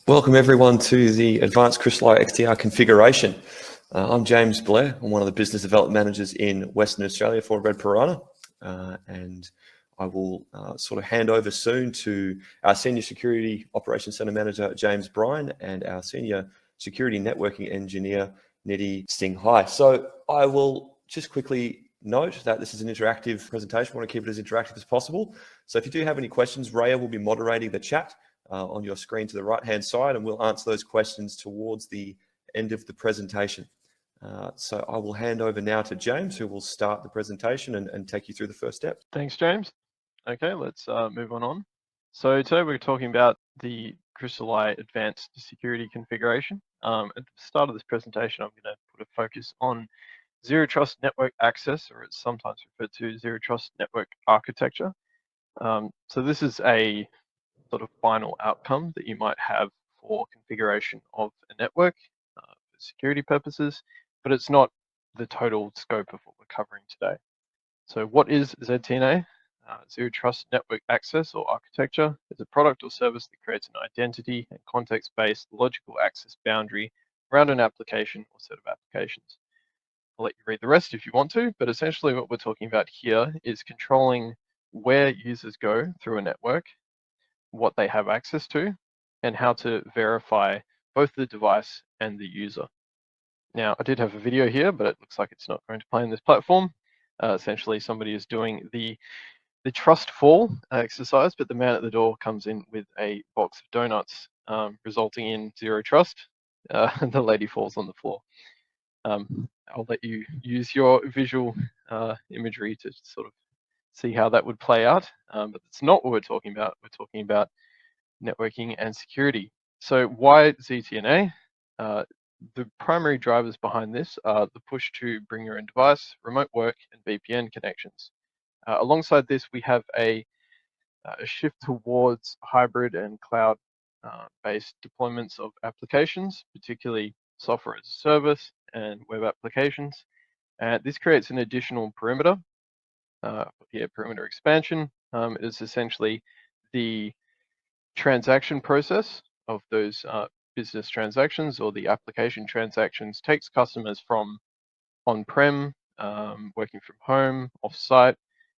Welcome everyone to the Advanced Crystal Eye XDR configuration. I'm James Blair. I'm one of the business development managers in Western Australia for Red Piranha, and I will sort of hand over soon to our Senior Security Operations Center Manager, James Bryan, and our Senior Security Networking Engineer, Nidhi Singhai. So I will just quickly note that this is an interactive presentation. I want to keep it as interactive as possible. So if you do have any questions, Raya will be moderating the chat on your screen to the right-hand side, and we'll answer those questions towards the end of the presentation. So I will hand over now to James, who will start the presentation and take you through the first step. Thanks, James. Okay, let's move on. So today we're talking about the Crystal Eye Advanced Security configuration. At the start of this presentation, I'm going to put a focus on Zero Trust Network Access, or it's sometimes referred to as Zero Trust Network Architecture. So this is a sort of final outcome that you might have for configuration of a network for security purposes, but it's not the total scope of what we're covering today. So what is ZTNA? Zero Trust Network Access or Architecture is a product or service that creates an identity and context-based logical access boundary around an application or set of applications. I'll let you read the rest if you want to, but essentially what we're talking about here is controlling where users go through a network, what they have access to, and how to verify both the device and the user. Now, I did have a video here, but it looks like it's not going to play on this platform. Essentially, somebody is doing the trust fall exercise, but the man at the door comes in with a box of donuts, resulting in zero trust, and the lady falls on the floor. I'll let you use your visual imagery to sort of see how that would play out, but that's not what we're talking about. We're talking about networking and security. So why ZTNA? The primary drivers behind this are the push to bring your own device, remote work, and VPN connections. Alongside this, we have a shift towards hybrid and cloud-based deployments of applications, particularly software as a service and web applications. This creates an additional perimeter. Perimeter expansion is essentially the transaction process of those business transactions or the application transactions takes customers from on-prem, working from home, off-site,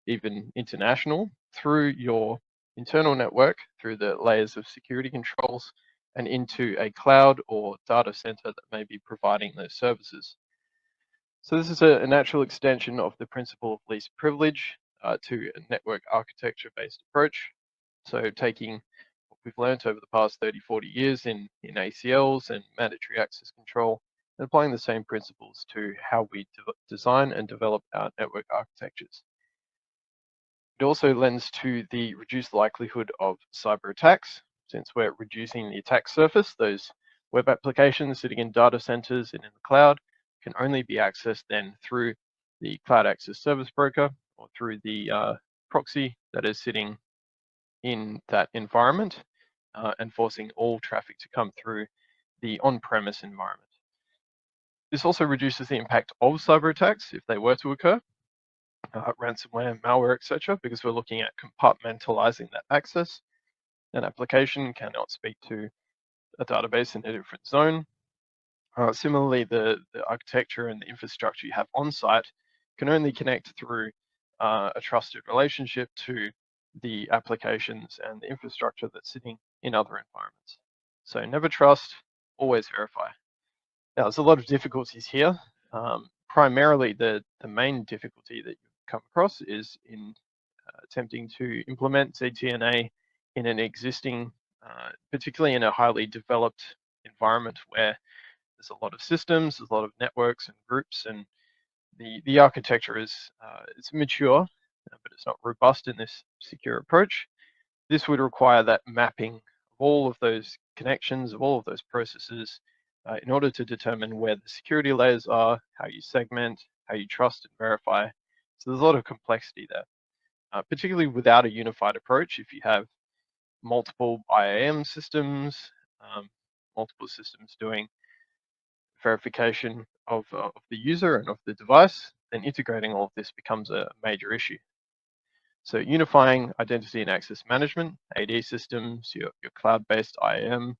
even international, through your internal network, through the layers of security controls, and into a cloud or data center that may be providing those services. So this is a natural extension of the principle of least privilege to a network architecture-based approach. So taking what we've learned over the past 30, 40 years in ACLs and mandatory access control, and applying the same principles to how we design and develop our network architectures. It also lends to the reduced likelihood of cyber attacks, since we're reducing the attack surface. Those web applications sitting in data centers and in the cloud can only be accessed then through the cloud access service broker or through the proxy that is sitting in that environment and forcing all traffic to come through the on-premise environment. This also reduces the impact of cyber attacks if they were to occur, ransomware, malware, etc., because we're looking at compartmentalizing that access. An application cannot speak to a database in a different zone. Similarly, the architecture and the infrastructure you have on site can only connect through a trusted relationship to the applications and the infrastructure that's sitting in other environments. So never trust, always verify. Now, there's a lot of difficulties here. Primarily, the main difficulty that you come across is in attempting to implement ZTNA in an existing, particularly in a highly developed environment where there's a lot of systems, there's a lot of networks and groups, and the architecture is it's mature, but it's not robust in this secure approach. This would require that mapping of all of those connections, of all of those processes, in order to determine where the security layers are, how you segment, how you trust and verify. So there's a lot of complexity there, particularly without a unified approach. If you have multiple IAM systems, multiple systems doing verification of the user and of the device, then integrating all of this becomes a major issue. So unifying identity and access management, AD systems, your cloud-based IAM,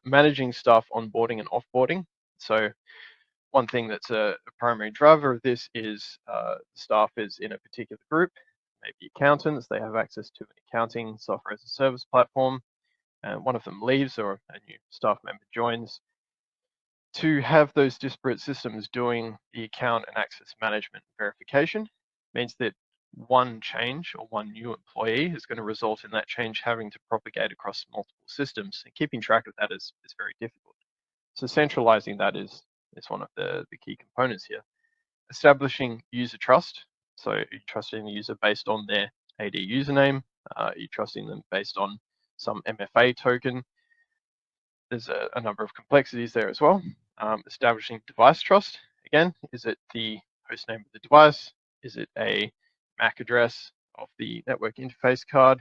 managing staff onboarding and offboarding. So one thing that's a primary driver of this is staff is in a particular group, maybe accountants, they have access to an accounting software as a service platform, and one of them leaves or a new staff member joins. To have those disparate systems doing the account and access management verification means that one change or one new employee is going to result in that change having to propagate across multiple systems, and keeping track of that is very difficult. So centralizing that is one of the key components here. Establishing user trust. So you're trusting the user based on their AD username. You're trusting them based on some MFA token. There's a number of complexities there as well. Establishing device trust. Again, is it the host name of the device? Is it a MAC address of the network interface card?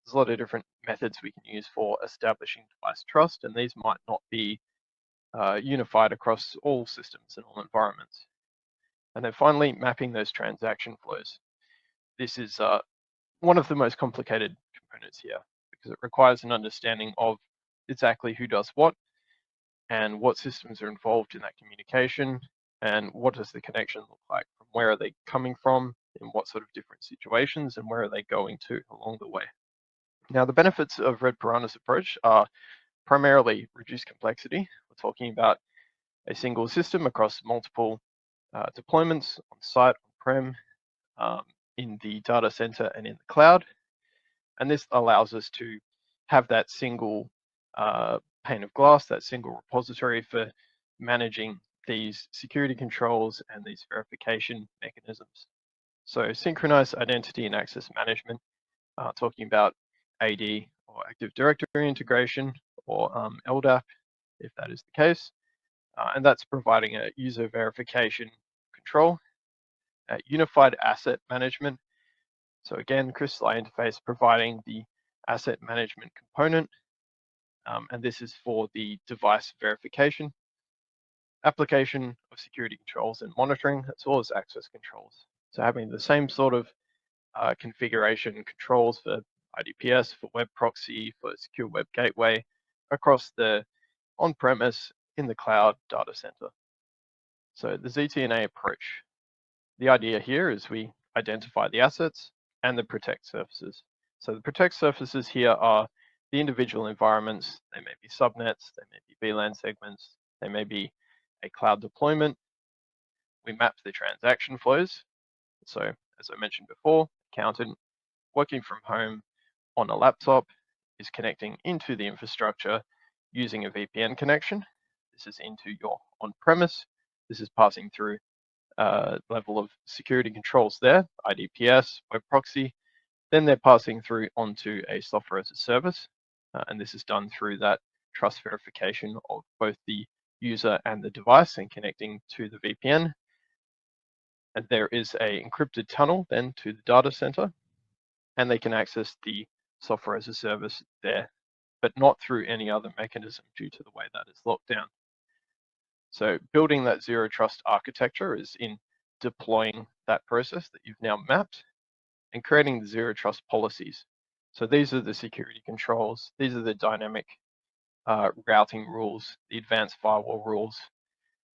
There's a lot of different methods we can use for establishing device trust, and these might not be unified across all systems and all environments. And then finally, mapping those transaction flows. This is one of the most complicated components here because it requires an understanding of exactly who does what and what systems are involved in that communication and what does the connection look like, from where are they coming from, in what sort of different situations, and where are they going to along the way. Now, the benefits of Red Piranha's approach are primarily reduced complexity. We're talking about a single system across multiple deployments on site, on-prem, in the data center and in the cloud. And this allows us to have that single pane of glass, that single repository for managing these security controls and these verification mechanisms. So synchronized identity and access management, talking about AD or Active Directory integration or LDAP, if that is the case. And that's providing a user verification control. Unified asset management. So again, Crystal Eye interface providing the asset management component. And this is for the device verification. Application of security controls and monitoring, as well as access controls. So having the same sort of configuration controls for IDPS, for web proxy, for secure web gateway across the on-premise, in the cloud, data center. So the ZTNA approach. The idea here is we identify the assets and the protect surfaces. So the protect surfaces here are the individual environments. They may be subnets, they may be VLAN segments, they may be a cloud deployment. We map the transaction flows. So as I mentioned before, accountant working from home on a laptop is connecting into the infrastructure using a VPN connection. This is into your on-premise. This is passing through level of security controls there, IDPS, web proxy. Then they're passing through onto a software as a service. And this is done through that trust verification of both the user and the device and connecting to the VPN. And there is a encrypted tunnel then to the data center, and they can access the software as a service there, but not through any other mechanism due to the way that is locked down. So building that zero trust architecture is in deploying that process that you've now mapped and creating the zero trust policies. So these are the security controls. These are the dynamic routing rules, the advanced firewall rules,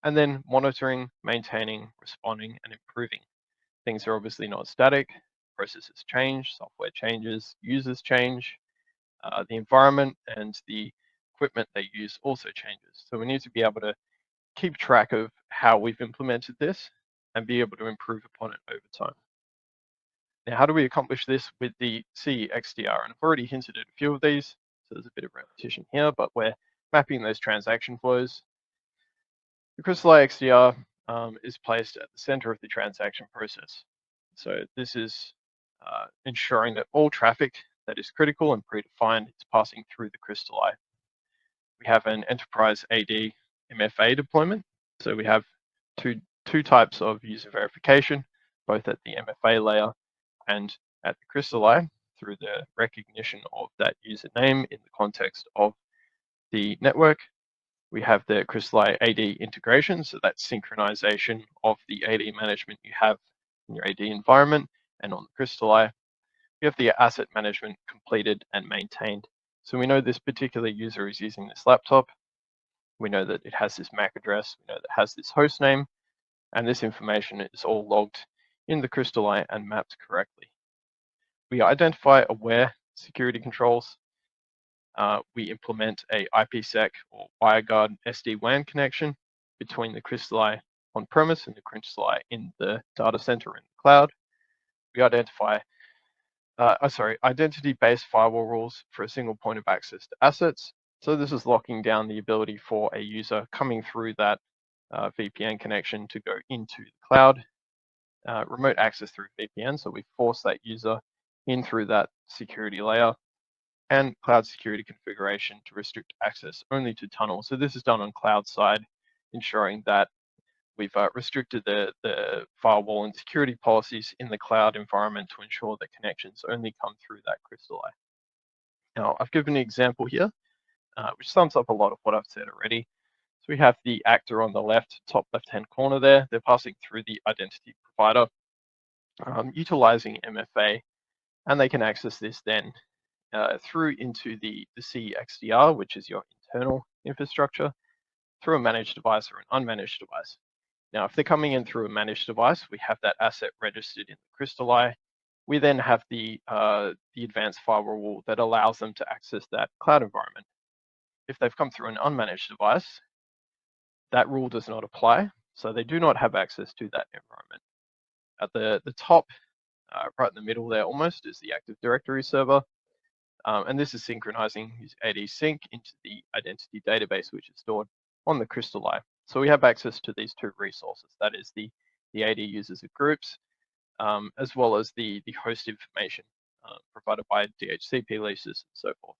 and then monitoring, maintaining, responding, and improving. Things are obviously not static. Processes change, software changes, users change, the environment and the equipment they use also changes. So we need to be able to keep track of how we've implemented this and be able to improve upon it over time. Now, how do we accomplish this with the CE XDR? And I've already hinted at a few of these, so there's a bit of repetition here, but we're mapping those transaction flows. The Crystal Eye XDR is placed at the center of the transaction process. So this is ensuring that all traffic that is critical and predefined is passing through the Crystal Eye. We have an enterprise AD MFA deployment. So we have two types of user verification, both at the MFA layer and at the Crystal Eye through the recognition of that username in the context of the network. We have the Crystal Eye AD integration, so that's synchronization of the AD management you have in your AD environment and on the Crystal Eye. We have the asset management completed and maintained. So we know this particular user is using this laptop. We know that it has this MAC address. We know that it has this host name. And this information is all logged in the Crystal Eye and mapped correctly. We identify aware security controls. We implement a IPsec or WireGuard SD-WAN connection between the Crystal Eye on-premise and the Crystal Eye in the data center in the cloud. We identify identity-based firewall rules for a single point of access to assets. So this is locking down the ability for a user coming through that VPN connection to go into the cloud. Remote access through VPN, so we force that user in through that security layer, and cloud security configuration to restrict access only to tunnels. So this is done on cloud side, ensuring that we've restricted the firewall and security policies in the cloud environment to ensure that connections only come through that Crystal Eye. Now, I've given an example here, which sums up a lot of what I've said already. So we have the actor on the left, top left-hand corner there. They're passing through the identity provider, utilizing MFA, and they can access this then through into the C XDR, which is your internal infrastructure, through a managed device or an unmanaged device. Now, if they're coming in through a managed device, we have that asset registered in the Crystal Eye. We then have the advanced firewall rule that allows them to access that cloud environment. If they've come through an unmanaged device, that rule does not apply, so they do not have access to that environment. At the top, right in the middle there almost, is the Active Directory server. And this is synchronizing AD sync into the identity database, which is stored on the Crystal Eye. So we have access to these two resources. That is the AD users of groups, as well as the host information provided by DHCP leases and so forth.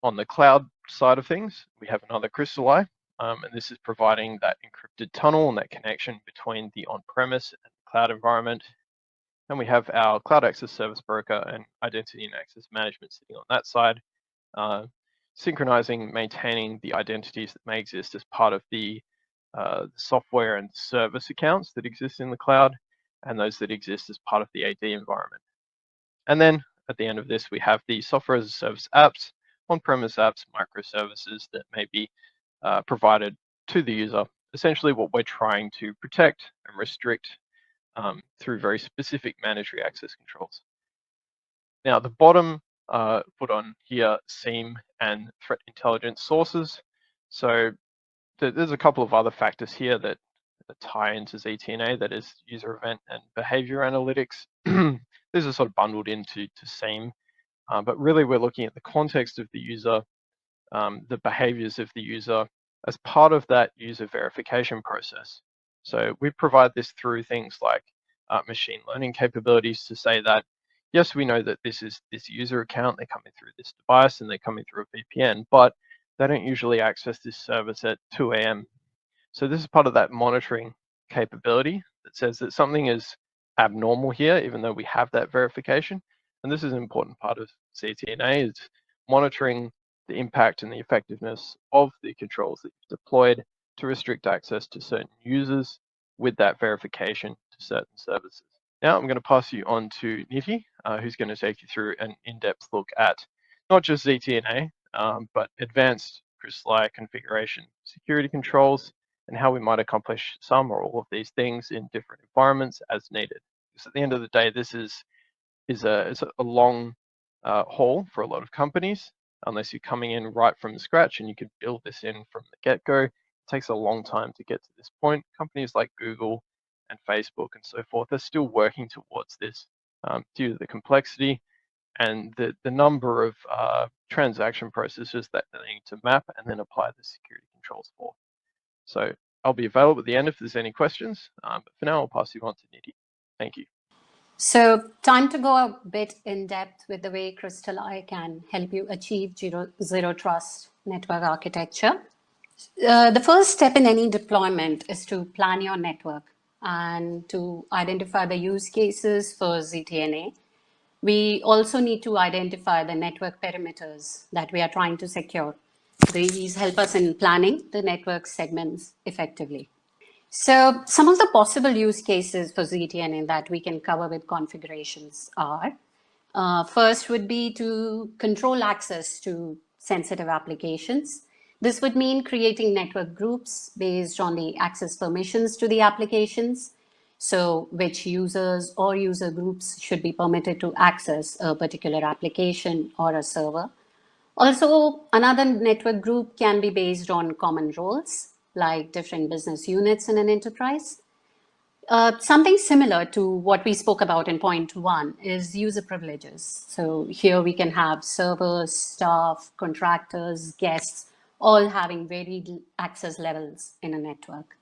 On the cloud side of things, we have another Crystal Eye, and this is providing that encrypted tunnel and that connection between the on-premise and cloud environment. And we have our Cloud Access Service Broker and Identity and Access Management sitting on that side, synchronizing, maintaining the identities that may exist as part of the software and service accounts that exist in the cloud, and those that exist as part of the AD environment. And then at the end of this, we have the software as a service apps, on-premise apps, microservices that may be provided to the user. Essentially what we're trying to protect and restrict through very specific mandatory access controls. Now, the bottom put on here SIEM and threat intelligence sources. So there's a couple of other factors here that tie into ZTNA, that is user event and behavior analytics. These are sort of bundled into SIEM, but really we're looking at the context of the user, the behaviors of the user as part of that user verification process. So we provide this through things like machine learning capabilities to say that, yes, we know that this is this user account, they're coming through this device and they're coming through a VPN, but they don't usually access this service at 2 a.m. So this is part of that monitoring capability that says that something is abnormal here, even though we have that verification. And this is an important part of ZTNA, is monitoring the impact and the effectiveness of the controls that you've deployed to restrict access to certain users with that verification to certain services. Now I'm going to pass you on to Niti, who's going to take you through an in-depth look at not just ZTNA, but advanced Crystal Eye configuration security controls and how we might accomplish some or all of these things in different environments as needed. Because at the end of the day, this is a long haul for a lot of companies, unless you're coming in right from scratch and you can build this in from the get-go. It takes a long time to get to this point. Companies like Google and Facebook and so forth are still working towards this due to the complexity and the number of transaction processes that they need to map and then apply the security controls for. So I'll be available at the end if there's any questions, but for now I'll pass you on to Niti. Thank you. So time to go a bit in depth with the way Crystal Eye can help you achieve zero trust network architecture. The first step in any deployment is to plan your network and to identify the use cases for ZTNA. We also need to identify the network perimeters that we are trying to secure. These help us in planning the network segments effectively. So some of the possible use cases for ZTNA that we can cover with configurations are First would be to control access to sensitive applications. This would mean creating network groups based on the access permissions to the applications. So which users or user groups should be permitted to access a particular application or a server. Also, another network group can be based on common roles, like different business units in an enterprise. Something similar to what we spoke about in point one is user privileges. So here we can have servers, staff, contractors, guests, all having varied access levels in a network.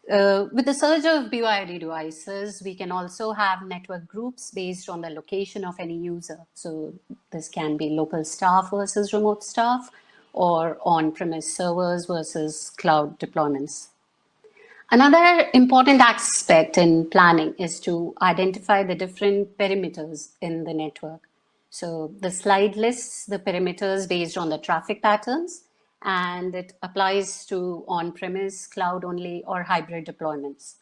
With the surge of BYOD devices, we can also have network groups based on the location of any user. So this can be local staff versus remote staff, or on-premise servers versus cloud deployments. Another important aspect in planning is to identify the different perimeters in the network. So the slide lists the perimeters based on the traffic patterns, and it applies to on-premise, cloud-only, or hybrid deployments.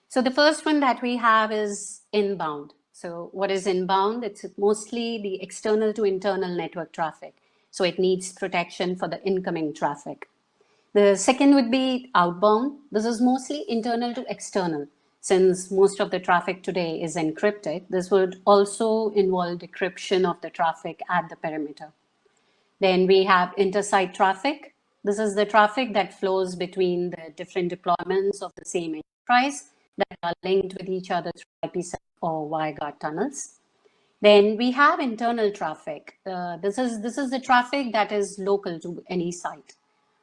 So the first one that we have is inbound. So what is inbound? It's mostly the external to internal network traffic. So it needs protection for the incoming traffic. The second would be outbound. This is mostly internal to external. Since most of the traffic today is encrypted, this would also involve decryption of the traffic at the perimeter. Then we have intersite traffic. This is the traffic that flows between the different deployments of the same enterprise that are linked with each other through IPsec or WireGuard tunnels. Then we have internal traffic. This is the traffic that is local to any site,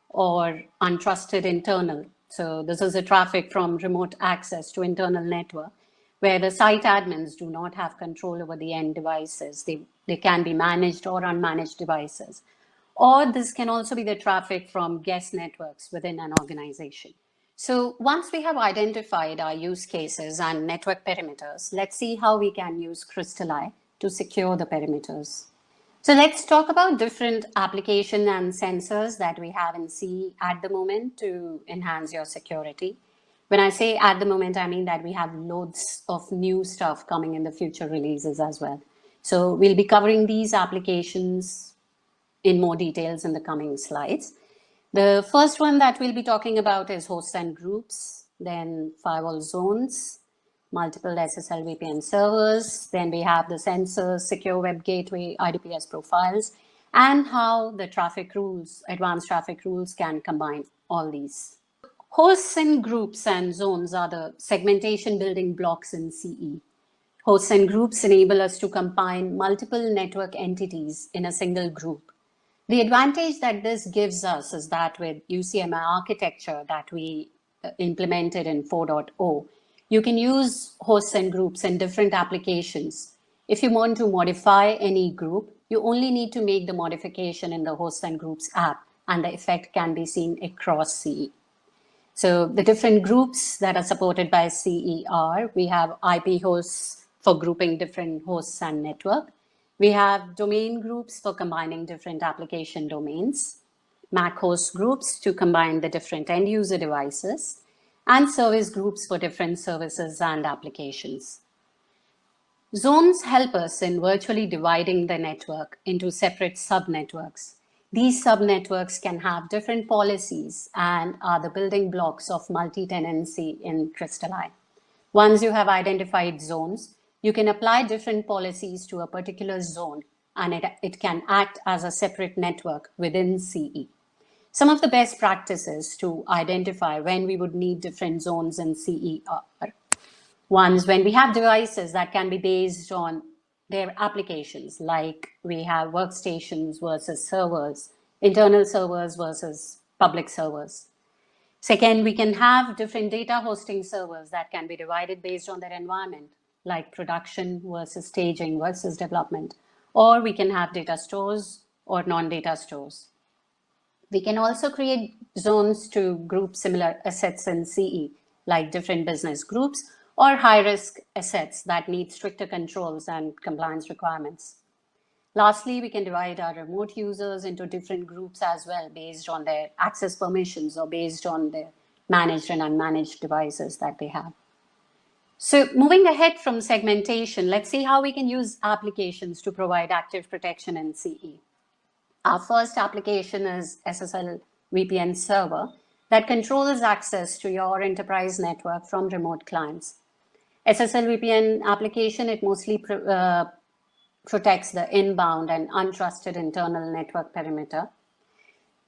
or untrusted internal. So this is the traffic from remote access to internal network, where the site admins do not have control over the end devices. They can be managed or unmanaged devices. Or this can also be the traffic from guest networks within an organization. So once we have identified our use cases and network perimeters, let's see how we can use Crystal Eye to secure the perimeters. So let's talk about different application and sensors that we have in CE at the moment to enhance your security. When I say at the moment, I mean that we have loads of new stuff coming in the future releases as well. So we'll be covering these applications in more details in the coming slides. The first one that we'll be talking about is hosts and groups, then firewall zones, multiple SSL VPN servers. Then we have the sensors, secure web gateway, IDPS profiles, and how the traffic rules, advanced traffic rules can combine all these. Hosts and groups and zones are the segmentation building blocks in CE. Hosts and groups enable us to combine multiple network entities in a single group. The advantage that this gives us is that with UCMI architecture that we implemented in 4.0, you can use hosts and groups in different applications. If you want to modify any group, you only need to make the modification in the hosts and groups app, and the effect can be seen across CE. So the different groups that are supported by CE are, we have IP hosts for grouping different hosts and network. We have domain groups for combining different application domains, MAC host groups to combine the different end user devices, and service groups for different services and applications. Zones help us in virtually dividing the network into separate subnetworks. These subnetworks can have different policies and are the building blocks of multi-tenancy in Crystal Eye. Once you have identified zones, you can apply different policies to a particular zone, and it can act as a separate network within CE. Some of the best practices to identify when we would need different zones in CE are ones when we have devices that can be based on their applications, like we have workstations versus servers, internal servers versus public servers. Second, we can have different data hosting servers that can be divided based on their environment, like production versus staging versus development. Or we can have data stores or non-data stores. We can also create zones to group similar assets in CE, like different business groups or high-risk assets that need stricter controls and compliance requirements. Lastly, we can divide our remote users into different groups as well based on their access permissions or based on their managed and unmanaged devices that they have. So moving ahead from segmentation, let's see how we can use applications to provide active protection in CE. Our first application is SSL VPN server that controls access to your enterprise network from remote clients. SSL VPN application, it mostly protects the inbound and untrusted internal network perimeter.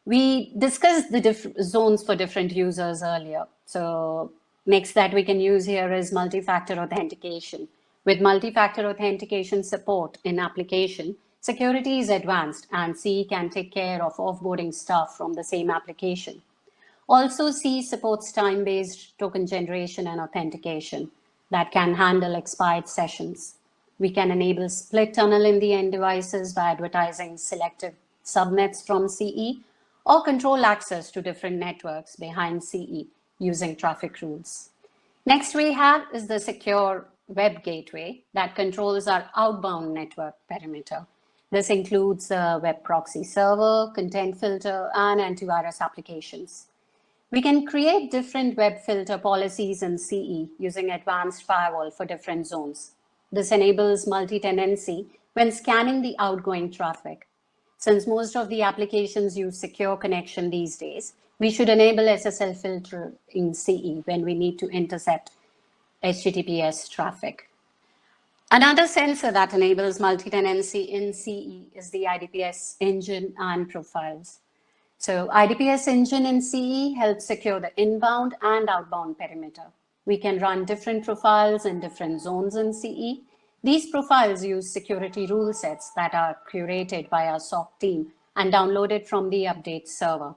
We discussed the zones for different users earlier. So next that we can use here is multi-factor authentication. With multi-factor authentication support in application, security is advanced and CE can take care of offboarding stuff from the same application. Also, CE supports time-based token generation and authentication that can handle expired sessions. We can enable split tunnel in the end devices by advertising selective subnets from CE or control access to different networks behind CE using traffic rules. Next we have is the secure web gateway that controls our outbound network perimeter. This includes a web proxy server, content filter, and antivirus applications. We can create different web filter policies in CE using advanced firewall for different zones. This enables multi-tenancy when scanning the outgoing traffic. Since most of the applications use secure connection these days, we should enable SSL filter in CE when we need to intercept HTTPS traffic. Another sensor that enables multi-tenancy in CE is the IDPS engine and profiles. So IDPS engine in CE helps secure the inbound and outbound perimeter. We can run different profiles in different zones in CE. These profiles use security rule sets that are curated by our SOC team and downloaded from the update server.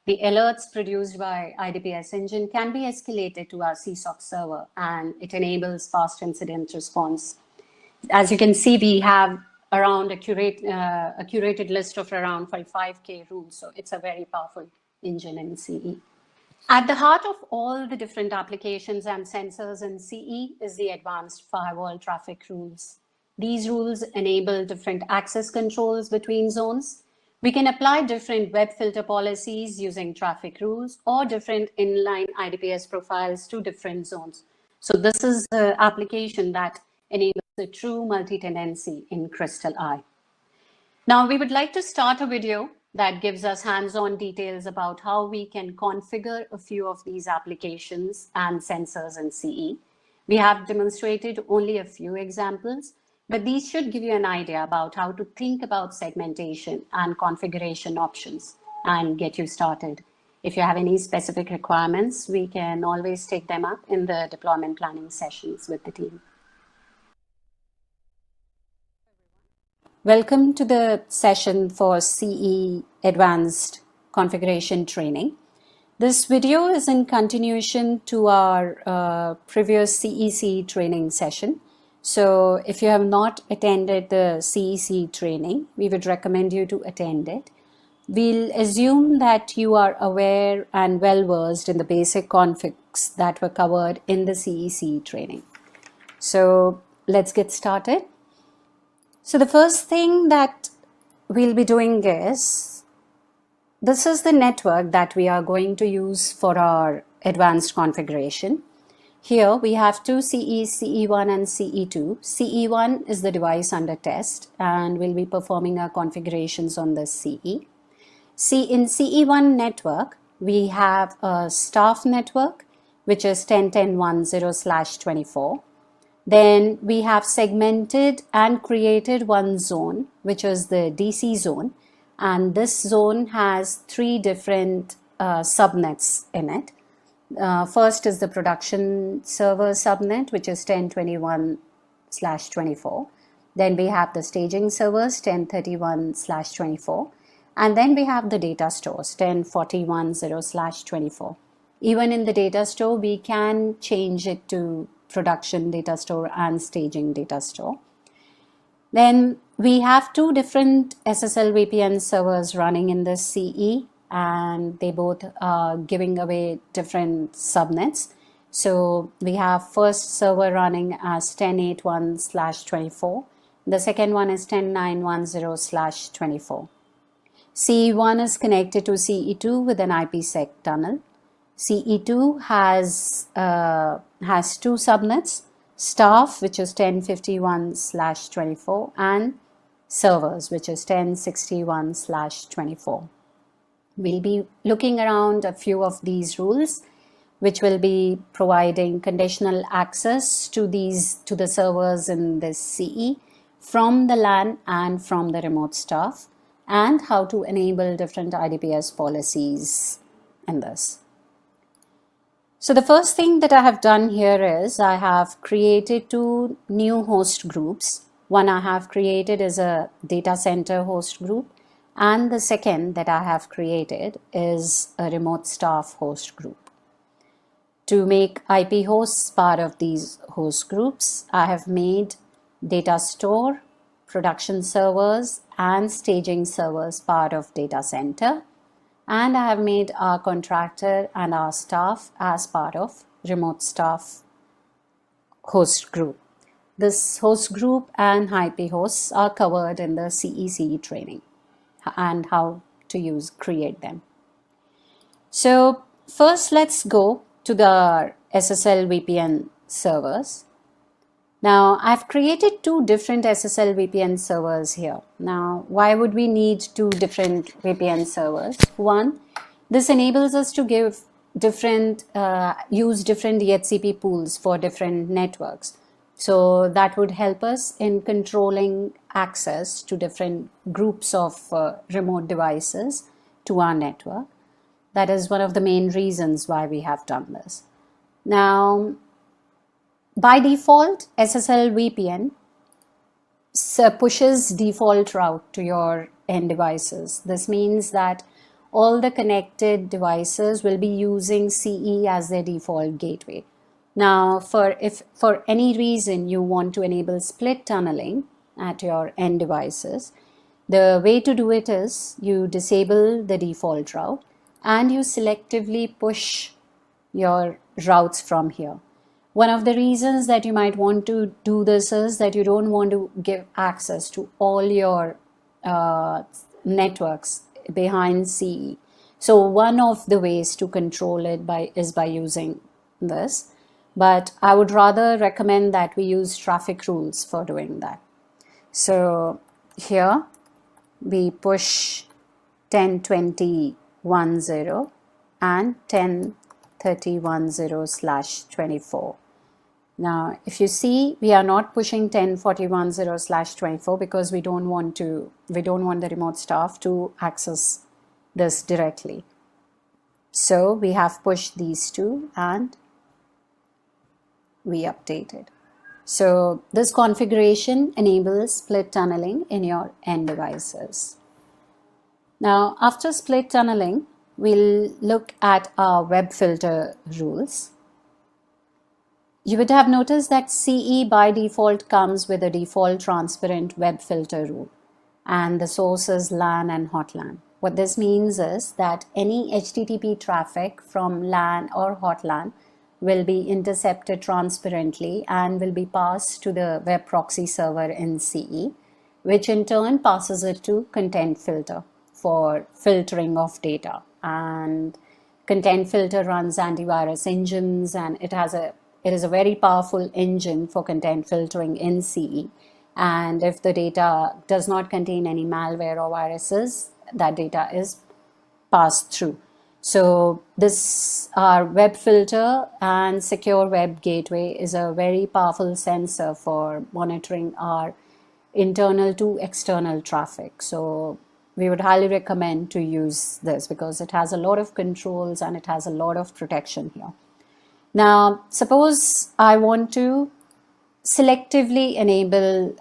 The alerts produced by IDPS engine can be escalated to our CSOC server, and it enables fast incident response. As you can see, we have around a curated list of around 45K rules. So it's a very powerful engine in CE. At the heart of all the different applications and sensors in CE is the advanced firewall traffic rules. These rules enable different access controls between zones. We can apply different web filter policies using traffic rules or different inline IDPS profiles to different zones. So this is the application that enables the true multi-tenancy in Crystal Eye. Now we would like to start a video that gives us hands-on details about how we can configure a few of these applications and sensors in CE. We have demonstrated only a few examples, but these should give you an idea about how to think about segmentation and configuration options and get you started. If you have any specific requirements, we can always take them up in the deployment planning sessions with the team. Welcome to the session for CE Advanced Configuration Training. This video is in continuation to our previous CEC training session. So if you have not attended the CEC training, we would recommend you to attend it. We'll assume that you are aware and well versed in the basic configs that were covered in the CEC training. So let's get started. So the first thing that we'll be doing is, this is the network that we are going to use for our advanced configuration. Here we have two CEs, CE1 and CE2. CE1 is the device under test, and we'll be performing our configurations on the CE. In CE1 network, we have a staff network, which is 10.10.10/24. Then we have segmented and created one zone, which is the DC zone. And this zone has three different subnets in it. First is the production server subnet, which is 10.21/24. Then we have the staging servers, 10.31/24. And then we have the data stores, 10.41.0/24. Even in the data store, we can change it to production data store and staging data store. Then we have two different SSL VPN servers running in this CE, and they both are giving away different subnets. So we have first server running as 10.81/24. The second one is 10.9.10/24. CE1 is connected to CE2 with an IPsec tunnel. CE2 has two subnets. staff, which is 1051/24, and servers, which is 1061/24. We'll be looking around a few of these rules, which will be providing conditional access to the servers in this CE from the LAN and from the remote staff, and how to enable different IDPS policies in this. So the first thing that I have done here is I have created 2 new host groups. One I have created is a data center host group, and the second that I have created is a remote staff host group. To make IP hosts part of these host groups, I have made data store, production servers, and staging servers part of data center. And I have made our contractor and our staff as part of remote staff host group. This host group and IP hosts are covered in the CE/CE training and how to create them. So first, let's go to the SSL VPN servers. Now, I've created 2 different SSL VPN servers here. Now, why would we need 2 different VPN servers? One, this enables us to use different DHCP pools for different networks. So that would help us in controlling access to different groups of remote devices to our network. That is one of the main reasons why we have done this. Now, by default, SSL VPN pushes default route to your end devices. This means that all the connected devices will be using CE as their default gateway. Now, if for any reason you want to enable split tunneling at your end devices, the way to do it is you disable the default route and you selectively push your routes from here. One of the reasons that you might want to do this is that you don't want to give access to all your networks behind CE. So one of the ways to control it is by using this. But I would rather recommend that we use traffic rules for doing that. So here we push 10.20.10 and 10.30.10/24. Now, if you see, we are not pushing 10.40.10/24 because we don't want the remote staff to access this directly. So we have pushed these 2 and we updated. So this configuration enables split tunneling in your end devices. Now, after split tunneling, we'll look at our web filter rules. You would have noticed that CE by default comes with a default transparent web filter rule, and the source is LAN and hot LAN. What this means is that any HTTP traffic from LAN or hot LAN will be intercepted transparently and will be passed to the web proxy server in CE, which in turn passes it to content filter for filtering of data. And content filter runs antivirus engines, and it is a very powerful engine for content filtering in CE. And if the data does not contain any malware or viruses, that data is passed through. So our web filter and secure web gateway is a very powerful sensor for monitoring our internal to external traffic. So we would highly recommend to use this because it has a lot of controls and it has a lot of protection here. Now, suppose I want to selectively enable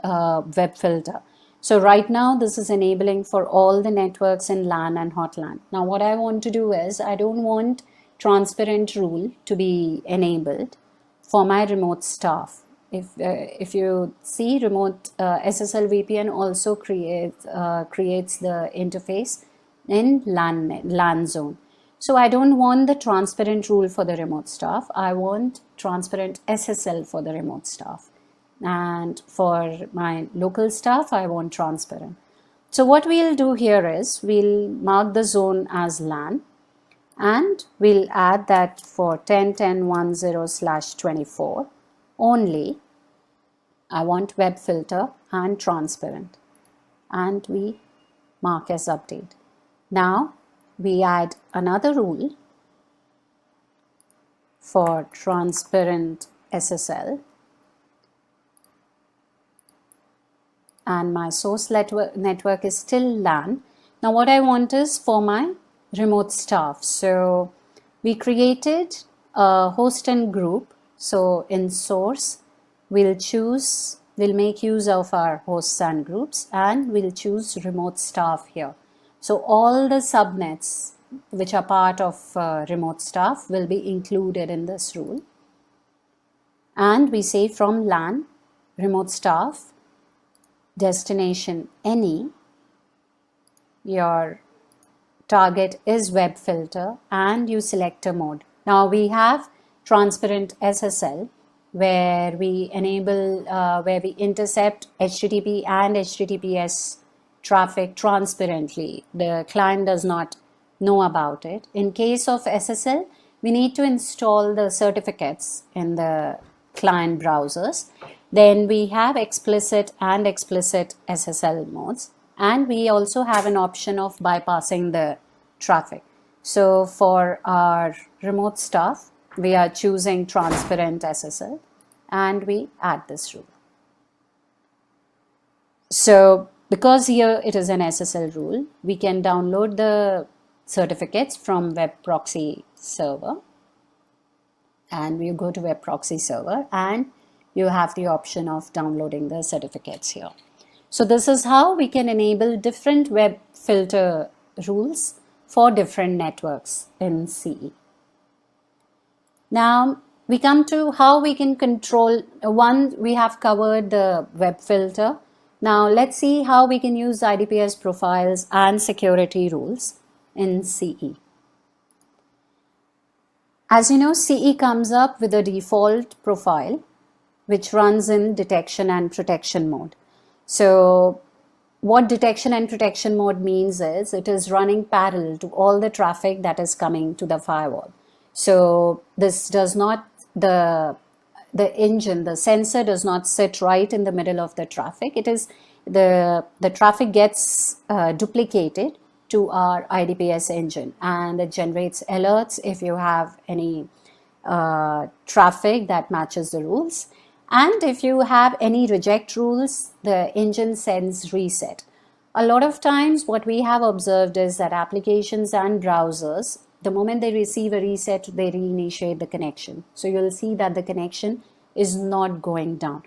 web filter. So right now this is enabling for all the networks in LAN and hot LAN. Now what I want to do is I don't want transparent rule to be enabled for my remote staff. If you see, remote SSL VPN also creates the interface in LAN zone. So I don't want the transparent rule for the remote staff. I want transparent SSL for the remote staff. And for my local staff, I want transparent. So what we'll do here is we'll mark the zone as LAN and we'll add that for 10.10.10/24 only I want web filter and transparent, and we mark as update. Now we add another rule for transparent SSL, and my source network is still LAN. Now what I want is for my remote staff. So we created a host and group. So in source, we'll make use of our hosts and groups, and we'll choose remote staff here. So all the subnets which are part of remote staff will be included in this rule. And we say from LAN, remote staff, destination any, your target is web filter, and you select a mode. Now we have transparent SSL where we enable, where we intercept HTTP and HTTPS traffic transparently. The client does not know about it. In case of SSL, we need to install the certificates in the client browsers. Then we have explicit and explicit SSL modes, and we also have an option of bypassing the traffic. So for our remote staff, we are choosing transparent SSL, and we add this rule. So because here it is an SSL rule, we can download the certificates from web proxy server, and we go to web proxy server, and you have the option of downloading the certificates here. So this is how we can enable different web filter rules for different networks in CE. Now we come to how we can control. We have covered the web filter. Now let's see how we can use IDPS profiles and security rules in CE. As you know, CE comes up with a default profile which runs in detection and protection mode. So what detection and protection mode means is it is running parallel to all the traffic that is coming to the firewall. So this does not, the engine, the sensor does not sit right in the middle of the traffic. It is the traffic gets duplicated to our IDPS engine, and it generates alerts if you have any traffic that matches the rules. And if you have any reject rules, the engine sends reset. A lot of times what we have observed is that applications and browsers, the moment they receive a reset, they reinitiate the connection. So you'll see that the connection is not going down.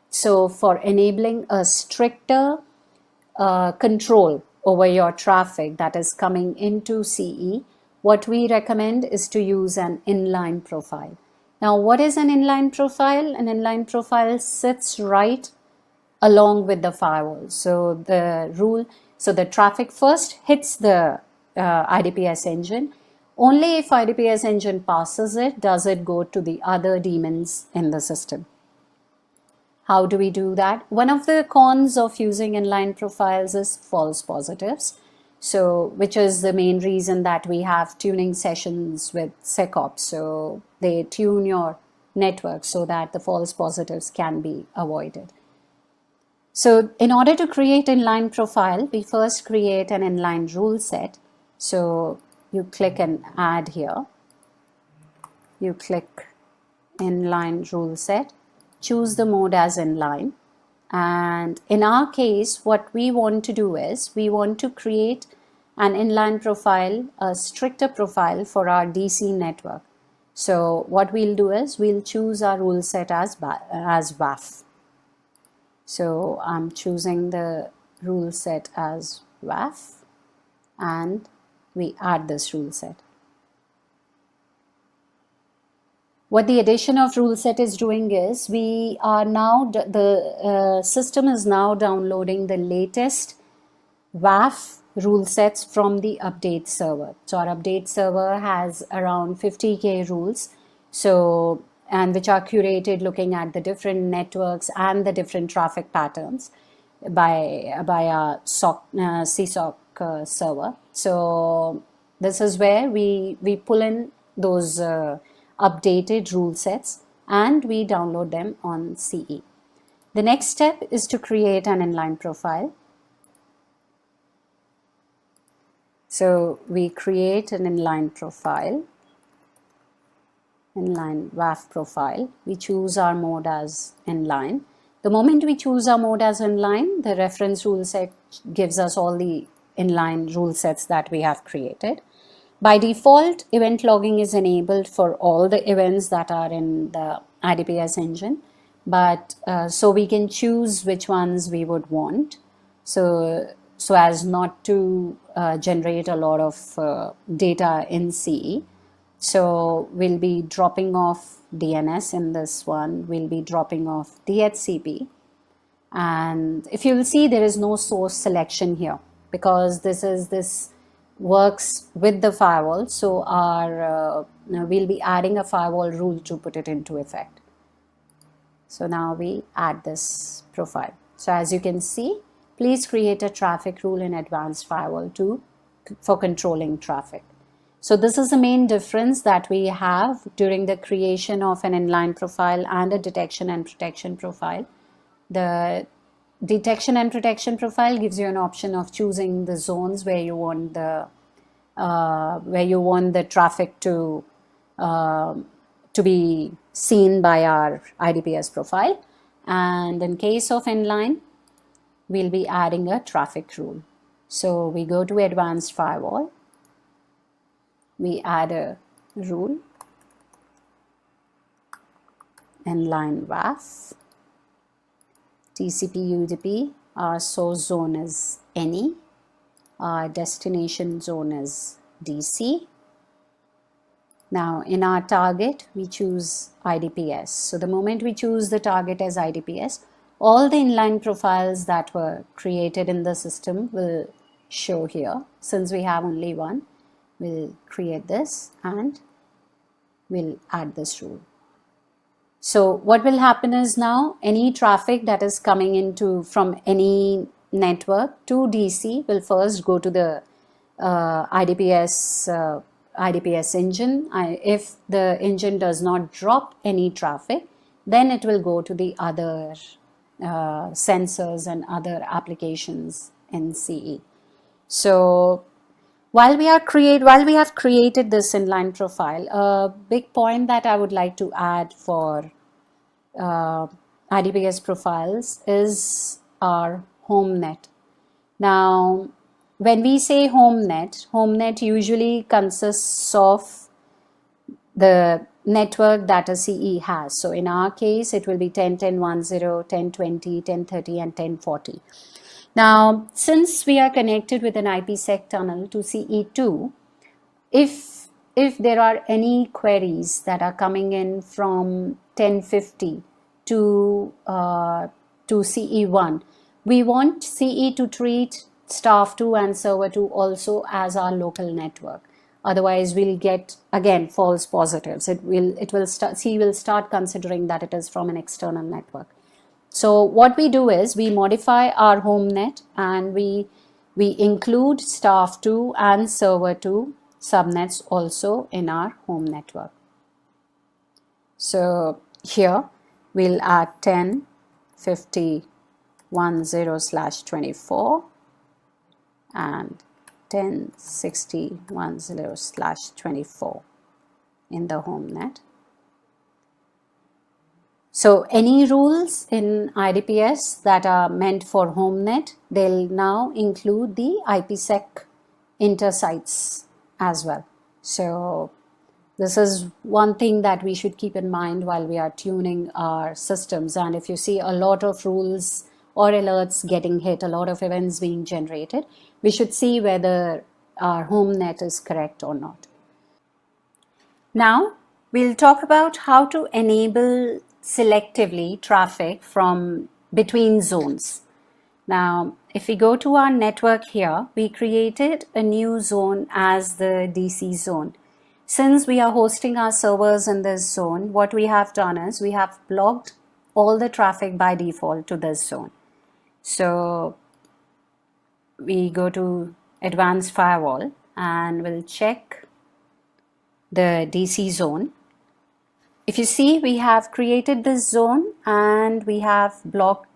So for enabling a stricter control over your traffic that is coming into CE, what we recommend is to use an inline profile. Now, what is an inline profile? An inline profile sits right along with the firewall. So the traffic first hits the IDPS engine. Only if IDPS engine passes it, does it go to the other daemons in the system. How do we do that? One of the cons of using inline profiles is false positives. So, which is the main reason that we have tuning sessions with SecOps. So they tune your network so that the false positives can be avoided. So in order to create inline profile, we first create an inline rule set. So you click and add here. You click inline rule set, choose the mode as inline. And in our case, what we want to do is we want to create an inline profile, a stricter profile for our DC network. So what we'll do is we'll choose our rule set as WAF. So I'm choosing the rule set as WAF, and we add this rule set. What the addition of rule set is doing is we are now, the system is now downloading the latest WAF rule sets from the update server. So our update server has around 50K rules, so, and which are curated looking at the different networks and the different traffic patterns by our CSOC server. So this is where we pull in those updated rule sets and we download them on CE. The next step is to create an inline profile. So we create an inline profile, inline WAF profile. We choose our mode as inline. The moment we choose our mode as inline, the reference rule set gives us all the inline rule sets that we have created. By default, event logging is enabled for all the events that are in the IDPS engine, but so we can choose which ones we would want, so as not to generate a lot of data in CE. So we'll be dropping off DNS in this one, we'll be dropping off DHCP, and if you will see, there is no source selection here because this works with the firewall. So we'll be adding a firewall rule to put it into effect. So now we add this profile. So as you can see, please create a traffic rule in advanced firewall for controlling traffic. So this is the main difference that we have during the creation of an inline profile and a detection and protection profile. The detection and protection profile gives you an option of choosing the zones where you want the traffic to be seen by our IDPS profile, and in case of inline, we'll be adding a traffic rule. So we go to advanced firewall, we add a rule, inline WAF, TCP UDP, our source zone is any, our destination zone is DC. Now in our target, we choose IDPS. So the moment we choose the target as IDPS, all the inline profiles that were created in the system will show here. Since we have only one, we'll create this and we'll add this rule. So what will happen is now any traffic that is coming from any network to DC will first go to the IDPS engine. If the engine does not drop any traffic, then it will go to the other sensors and other applications in CE. So while we have created this inline profile, a big point that I would like to add for IDPS profiles is our home net. Now, when we say home net usually consists of the network that a CE has. So in our case, it will be 10.10.10, 10.20, 10.30 and 10.40. Now, since we are connected with an IPsec tunnel to CE2, if there are any queries that are coming in from 10.50 to CE1, we want CE to treat staff 2 and server 2 also as our local network. Otherwise, we'll get again false positives. CE will start considering that it is from an external network. So what we do is we modify our home net and we include staff 2 and server 2 subnets also in our home network. So here we'll add 10.50.10/24 and 10.60.10/24 in the home net. So any rules in IDPS that are meant for home net, they'll now include the IPsec intersites as well. So this is one thing that we should keep in mind while we are tuning our systems. And if you see a lot of rules or alerts getting hit, a lot of events being generated, we should see whether our home net is correct or not. Now we'll talk about how to enable selectively traffic from between zones. Now, if we go to our network here, we created a new zone as the DC zone. Since we are hosting our servers in this zone, what we have done is we have blocked all the traffic by default to this zone. So we go to advanced firewall and we'll check the DC zone. If you see, we have created this zone and we have blocked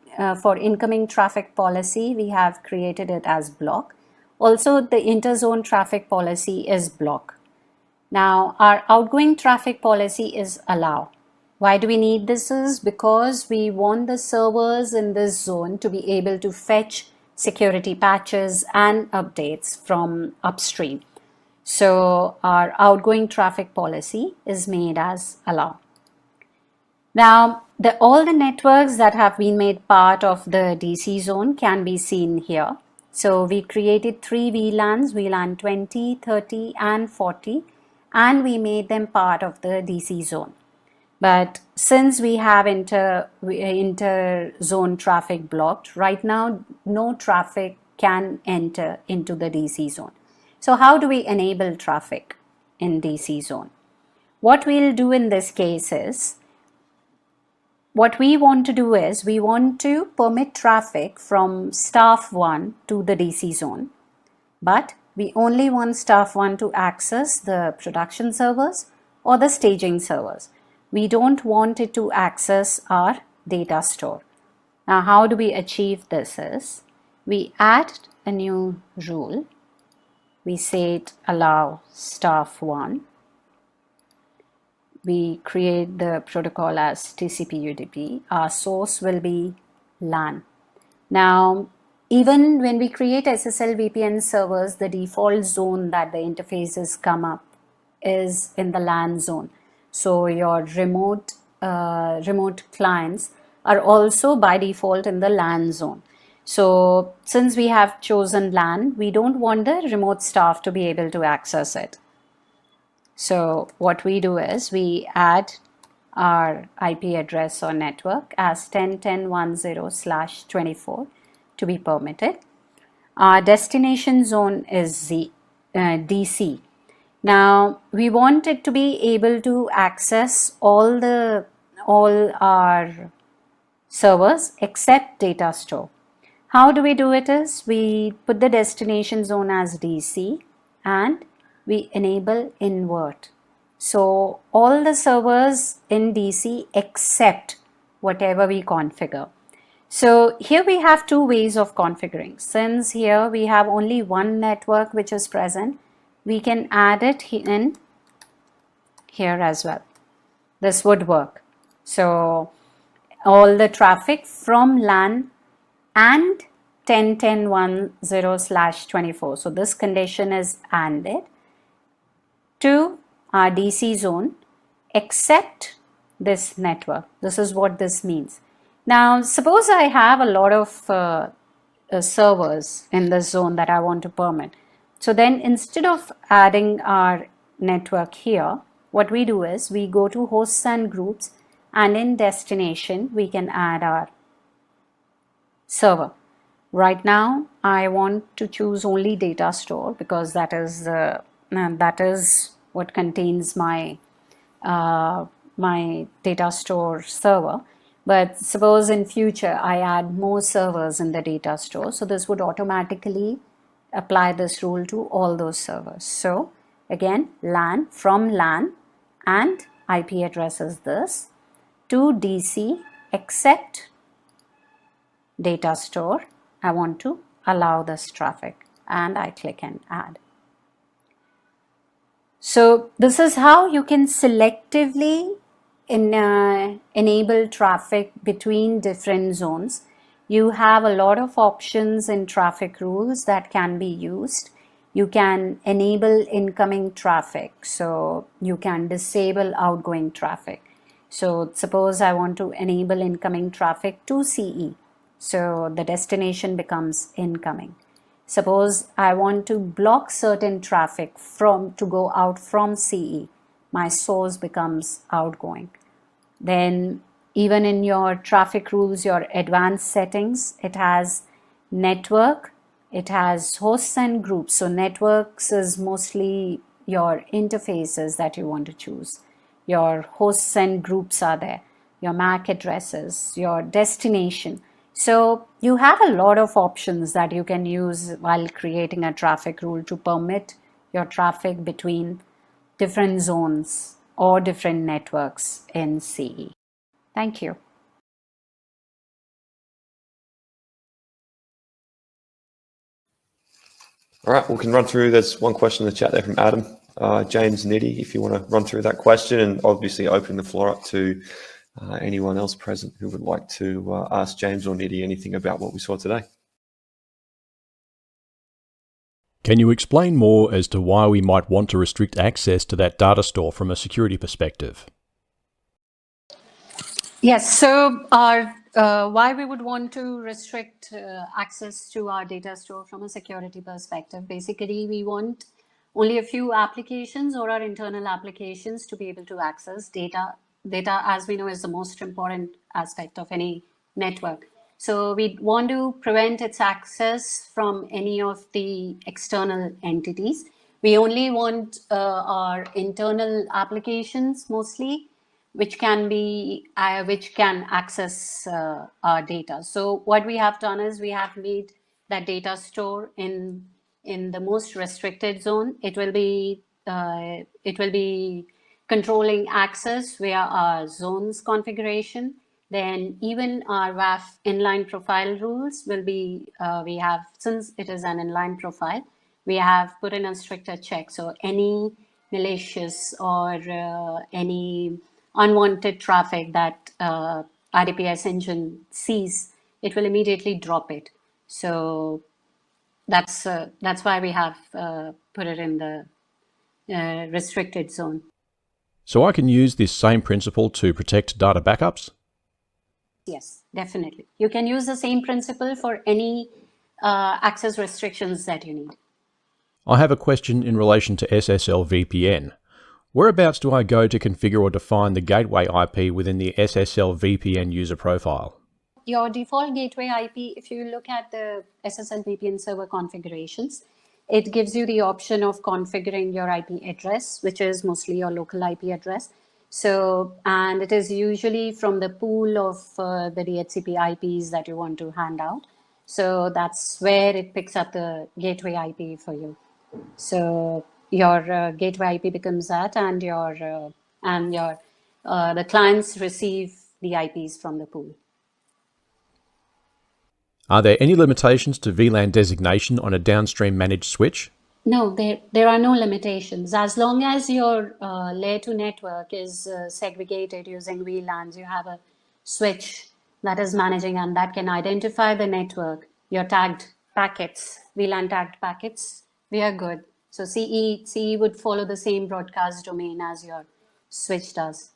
for incoming traffic policy, we have created it as block. Also, the interzone traffic policy is block. Now, our outgoing traffic policy is allow. Why do we need this? Is because we want the servers in this zone to be able to fetch security patches and updates from upstream. So our outgoing traffic policy is made as allow. Now, all the networks that have been made part of the DC zone can be seen here. So we created 3 VLANs, VLAN 20, 30 and 40, and we made them part of the DC zone. But since we have inter-zone traffic blocked, right now no traffic can enter into the DC zone. So how do we enable traffic in DC zone? What we'll do in this case is, what we want to do is, we want to permit traffic from staff 1 to the DC zone, but we only want staff 1 to access the production servers or the staging servers. We don't want it to access our data store. Now, how do we achieve this is, we add a new rule. We say it allow staff 1. We create the protocol as TCP UDP. Our source will be LAN. Now, even when we create SSL VPN servers, the default zone that the interfaces come up is in the LAN zone. So your remote clients are also by default in the LAN zone. So since we have chosen LAN, we don't want the remote staff to be able to access it. So what we do is, we add our IP address or network as 10.10.10/24 to be permitted. Our destination zone is DC. Now, we want it to be able to access all our servers except data store. How do we do it is, we put the destination zone as DC and we enable invert. So all the servers in DC except whatever we configure. So here we have 2 ways of configuring. Since here we have only one network which is present, we can add it in here as well. This would work. So all the traffic from LAN and 10.10.10/24. So this condition is ANDed to our DC zone except this network. This is what this means. Now, suppose I have a lot of servers in this zone that I want to permit. So then instead of adding our network here, what we do is, we go to hosts and groups, and in destination we can add our server. Right now I want to choose only data store because that is what contains my my data store server. But suppose in future I add more servers in the data store, so this would automatically apply this rule to all those servers. So again, LAN, from LAN, and IP address is this, to DC except data store. I want to allow this traffic and I click and add. So this is how you can selectively enable traffic between different zones. You have a lot of options in traffic rules that can be used. You can enable incoming traffic, so you can disable outgoing traffic. So suppose I want to enable incoming traffic to CE, so the destination becomes incoming. Suppose I want to block certain traffic to go out from CE, my source becomes outgoing. Then even in your traffic rules, your advanced settings, it has network, it has hosts and groups. So networks is mostly your interfaces that you want to choose. Your hosts and groups are there, your MAC addresses, your destination. So you have a lot of options that you can use while creating a traffic rule to permit your traffic between different zones or different networks in CE. Thank you. All right, we can run through. There's one question in the chat there from Adam. James Nitty, if you want to run through that question, and obviously open the floor up to anyone else present who would like to ask James or Nitty anything about what we saw today. Can you explain more as to why we might want to restrict access to that data store from a security perspective? Yes, so why we would want to restrict access to our data store from a security perspective. Basically, we want only a few applications or our internal applications to be able to access data. Data, as we know, is the most important aspect of any network. So we want to prevent its access from any of the external entities. We only want our internal applications mostly, which can access our data. So what we have done is we have made that data store in the most restricted zone. It will be controlling access via our zones configuration. Then even our WAF inline profile rules will be, we have, since it is an inline profile, we have put in a stricter check. So any malicious or any unwanted traffic that IDPS engine sees, it will immediately drop it. So that's why we have put it in the restricted zone. So I can use this same principle to protect data backups? Yes, definitely. You can use the same principle for any access restrictions that you need. I have a question in relation to SSL VPN. Whereabouts do I go to configure or define the gateway IP within the SSL VPN user profile? Your default gateway IP, if you look at the SSL VPN server configurations, it gives you the option of configuring your IP address, which is mostly your local IP address. So, and it is usually from the pool of the DHCP IPs that you want to hand out. So that's where it picks up the gateway IP for you. So your gateway IP becomes that, and the clients receive the IPs from the pool. Are there any limitations to VLAN designation on a downstream managed switch? No, there are no limitations. As long as your layer 2 network is segregated using VLANs, you have a switch that is managing and that can identify the network, your tagged packets, VLAN tagged packets, we are good. So CE would follow the same broadcast domain as your switch does.